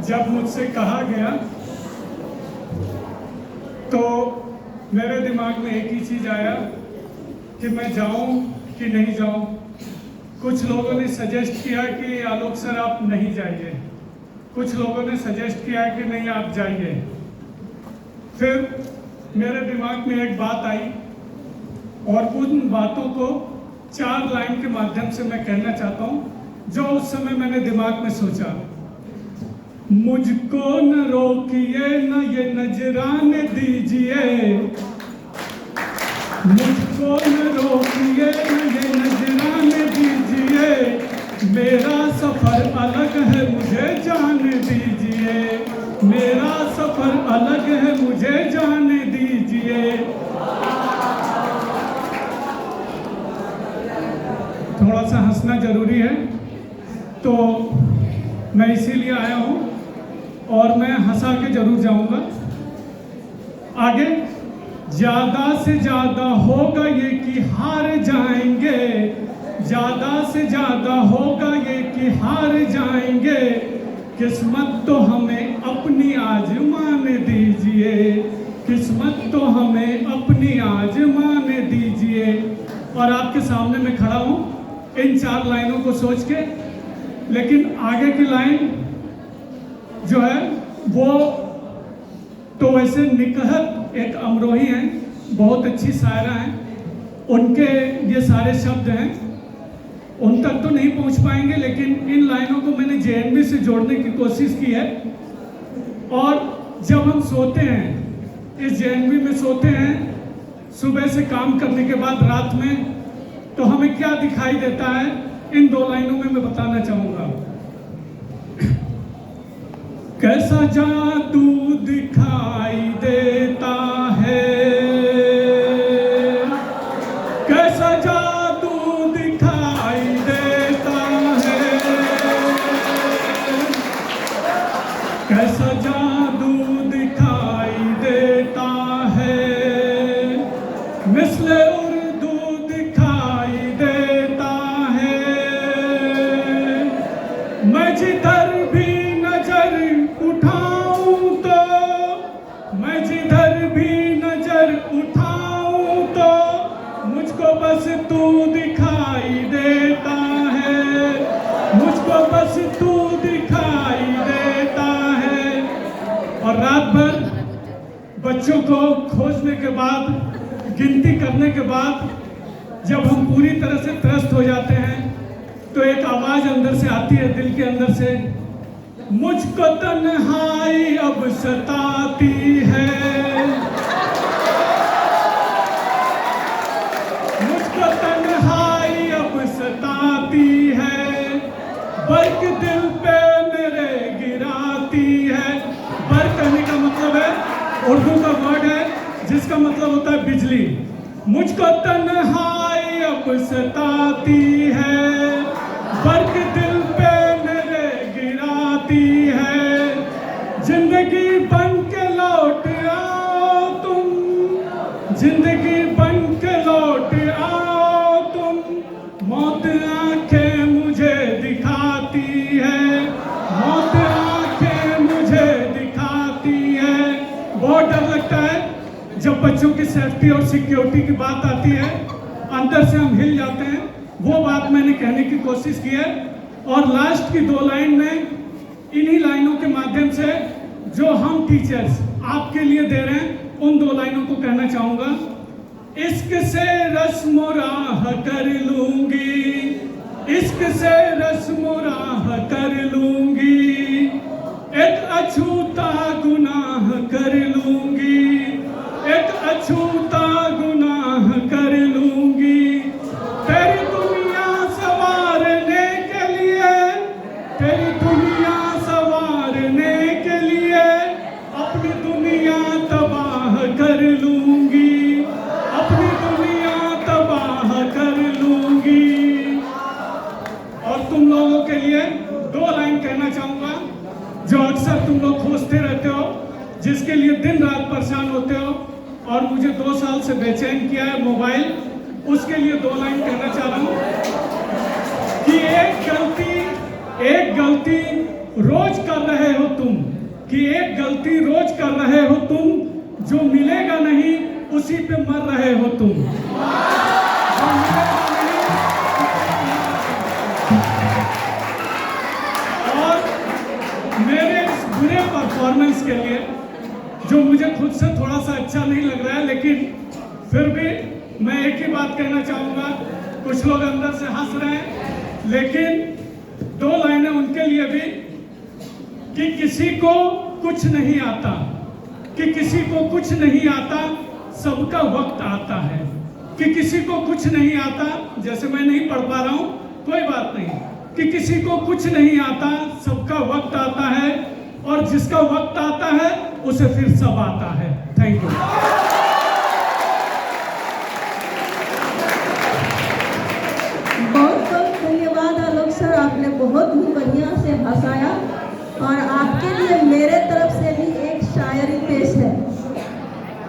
जब मुझसे कहा गया तो मेरे दिमाग में एक ही चीज़ आया कि मैं जाऊं कि नहीं जाऊं। कुछ लोगों ने सजेस्ट किया कि आलोक सर आप नहीं जाइए, कुछ लोगों ने सजेस्ट किया कि नहीं आप जाइए। फिर मेरे दिमाग में एक बात आई और उन बातों को 4 लाइन के माध्यम से मैं कहना चाहता हूं जो उस समय मैंने दिमाग में सोचा। मुझको न रोकिए न ये नजराने दीजिए, मुझको न रोकिए न ये नजराने दीजिए, मेरा सफर अलग है मुझे जाने दीजिए, मेरा सफर अलग है मुझे जाने दीजिए। थोड़ा सा हंसना जरूरी है तो मैं इसीलिए आया हूँ और मैं हंसा के जरूर जाऊंगा। आगे ज्यादा से ज्यादा होगा ये कि हार जाएंगे, ज्यादा से ज्यादा होगा ये कि हार जाएंगे, किस्मत तो हमें अपनी आजमाने दीजिए, किस्मत तो हमें अपनी आजमाने दीजिए। और आपके सामने मैं खड़ा हूँ इन 4 लाइनों को सोच के, लेकिन आगे की लाइन जो है वो तो वैसे निकहत एक अमरोही हैं, बहुत अच्छी शायरा हैं, उनके ये सारे शब्द हैं, उन तक तो नहीं पहुंच पाएंगे, लेकिन इन लाइनों को मैंने जेएनवी से जोड़ने की कोशिश की है। और जब हम सोते हैं, इस जेएनवी में सोते हैं सुबह से काम करने के बाद रात में, तो हमें क्या दिखाई देता है इन 2 लाइनों में मैं बताना चाहूंगा। कैसा जादू दिखाई देता है, कैसा जादू दिखाई देता है, कैसा जादू दिखाई देता है, मिसले उर्दू दिखाई देता है। मैं जिधर भी नजर उठाऊं तो, मैं जिधर भी नजर उठाऊं तो, मुझको बस तू दिखाई देता है, मुझको बस तू दिखाई देता है। और रात भर बच्चों को खोजने के बाद, गिनती करने के बाद जब हम पूरी तरह से त्रस्त हो जाते हैं तो एक आवाज अंदर से आती है, दिल के अंदर से, मुझको तन्हाई अब सताती है, मुझको तन्हाई अब सताती है, बर्क दिल पे मेरे गिराती है। बर्क कहने का मतलब है, उर्दू का वर्ड है जिसका मतलब होता है बिजली। मुझको तन्हाई अब सताती है, बर्क दिल पे मेरे गिराती है, जिंदगी बन के लौट आओ तुम, जिंदगी बन के लौट आओ तुम, मौत आंखें मुझे दिखाती है, मौत आंखें मुझे दिखाती है। बहुत डर लगता है जब बच्चों की सेफ्टी और सिक्योरिटी की बात आती है, अंदर से हम हिल जाते हैं। वो बात मैंने कहने की कोशिश की है। और लास्ट की 2 लाइन में इन्हीं लाइनों के माध्यम से जो हम टीचर्स आपके लिए दे रहे हैं उन 2 लाइनों को कहना चाहूंगा। इश्क से रस्म राह कर लूंगी, इश्क से रस्म राह कर लूंगी, एक अछूता गुनाह कर लूंगी, एक अछूता गुनाह कर लूंगी, तेरी दुनिया संवारने के लिए, तेरी दुनिया संवारने के लिए, अपनी दुनिया तबाह कर लूंगी, अपनी दुनिया तबाह कर लूंगी। और तुम लोगों के लिए 2 लाइन कहना चाहूंगा जो अक्सर तुम लोग खोजते रहते हो, जिसके लिए दिन रात परेशान होते हो और मुझे 2 साल से बेचैन किया है मोबाइल, उसके लिए 2 लाइन कहना चाह रहा हूं कि एक गलती रोज कर रहे हो तुम, कि एक गलती रोज कर रहे हो तुम, जो मिलेगा नहीं उसी पे मर रहे हो तुम। जो मिलेगा नहीं, और मेरे इस बुरे परफॉर्मेंस के लिए, जो मुझे खुद से थोड़ा सा अच्छा नहीं लग रहा है, लेकिन फिर भी मैं एक ही बात कहना चाहूँगा। कुछ लोग अंदर से हंस रहे हैं, लेकिन 2 लाइनें उनके लिए भी, कि किसी को कुछ नहीं आता, कि किसी को कुछ नहीं आता, सबका वक्त आता है। कि किसी को कुछ नहीं आता, जैसे मैं नहीं पढ़ पा रहा हूँ, कोई बात नहीं, कि किसी को कुछ नहीं आता, सबका वक्त आता है, और जिसका वक्त आता है उसे फिर सब आता है। Thank you. बहुत बहुत धन्यवाद आलोक सर, आपने बहुत ही बढ़िया से हंसाया। और आपके लिए मेरे तरफ से भी एक शायरी पेश है।